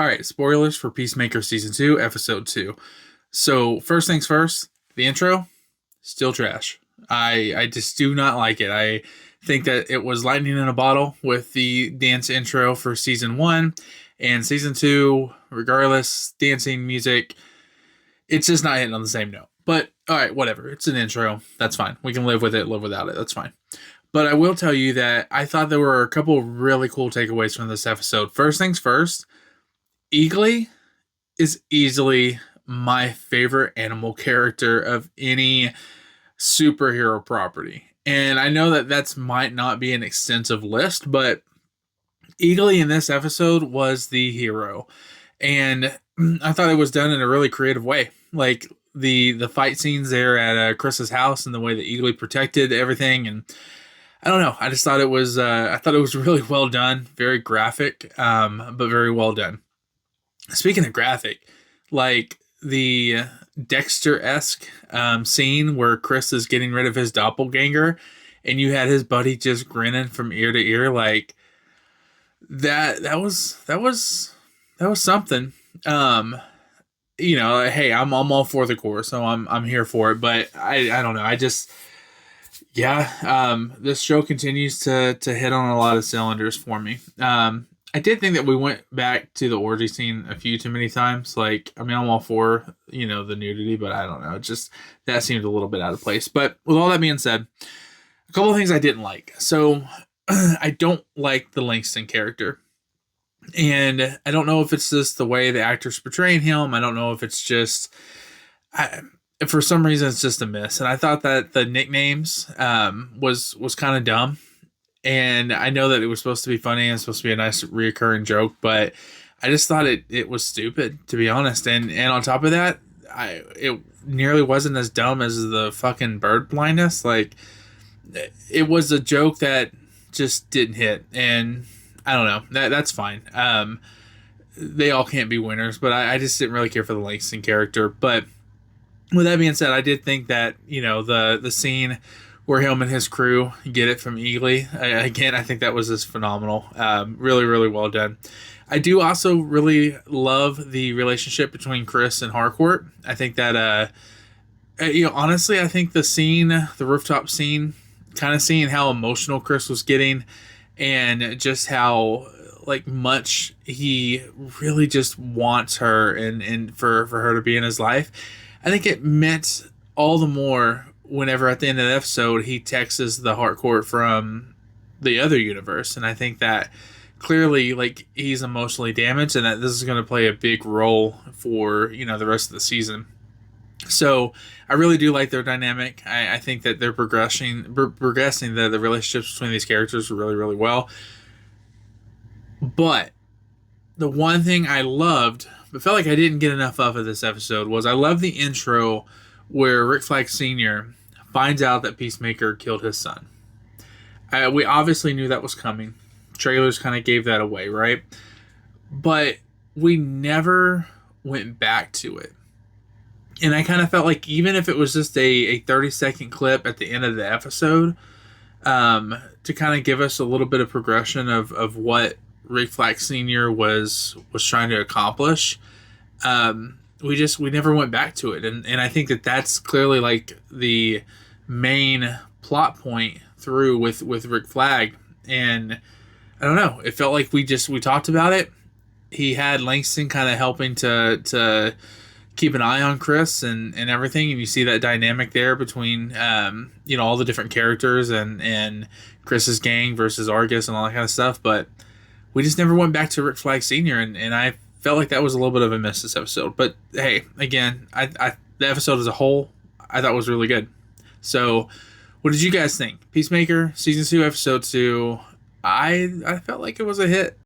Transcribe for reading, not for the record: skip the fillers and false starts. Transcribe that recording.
All right, spoilers for Peacemaker Season 2, Episode 2. So, first things first, the intro, still trash. I just do not like it. I think that it was lightning in a bottle with the dance intro for Season 1. And Season 2, regardless, dancing, music, it's just not hitting on the same note. But, all right, whatever. It's an intro. That's fine. We can live with it, live without it. That's fine. But I will tell you that I thought there were a couple really cool takeaways from this episode. First things first, Eagly is easily my favorite animal character of any superhero property. And I know that that's might not be an extensive list, but Eagly in this episode was the hero. And I thought it was done in a really creative way. Like the fight scenes there at Chris's house and the way that Eagly protected everything, and I don't know. I just thought it was really well done, very graphic, but very well done. Speaking of graphic, like the Dexter-esque scene where Chris is getting rid of his doppelganger, and you had his buddy just grinning from ear to ear, like that was something. Hey, I'm all for the core, so I'm here for it. But I don't know. This show continues to hit on a lot of cylinders for me. I did think that we went back to the orgy scene a few too many times. Like, I mean, I'm all for, the nudity, but I don't know. Just, that seemed a little bit out of place. But with all that being said, a couple of things I didn't like. So, I don't like the Langston character. And I don't know if it's just the way the actor's portraying him. I don't know if it's just, for some reason, it's just a miss. And I thought that the nicknames was kind of dumb. And I know that it was supposed to be funny and supposed to be a nice reoccurring joke, but I just thought it was stupid, to be honest. And on top of that, it nearly wasn't as dumb as the fucking bird blindness. Like, it was a joke that just didn't hit, and I don't know. That's fine. They all can't be winners, but I just didn't really care for the Langston character. But with that being said, I did think that the scene where him and his crew get it from Eagly. Again, I think that was just phenomenal. Really, really well done. I do also really love the relationship between Chris and Harcourt. I think that, honestly, I think the rooftop scene, kind of seeing how emotional Chris was getting and just how much he really just wants her and for her to be in his life. I think it meant all the more whenever at the end of the episode he texts the Harcourt from the other universe, and I think that clearly he's emotionally damaged, and that this is going to play a big role for the rest of the season. So I really do like their dynamic. I think that they're progressing the relationships between these characters really, really well. But the one thing I loved, but felt like I didn't get enough of this episode, was I love the intro where Rick Flag Sr. finds out that Peacemaker killed his son. We obviously knew that was coming. Trailers kind of gave that away, right? But we never went back to it. And I kind of felt like even if it was just a 30-second clip at the end of the episode, to kind of give us a little bit of progression of what Rick Flag Sr. was trying to accomplish, we never went back to it. And I think that that's clearly the main plot point through with Rick Flag. And I don't know, it felt like we talked about it. He had Langston kind of helping to keep an eye on Chris and everything, and you see that dynamic there between all the different characters and Chris's gang versus Argus and all that kind of stuff. But we just never went back to Rick Flag Sr. and I felt like that was a little bit of a miss this episode. But hey, again, the episode as a whole I thought was really good. So what did you guys think? Peacemaker Season 2 Episode 2, I felt like it was a hit.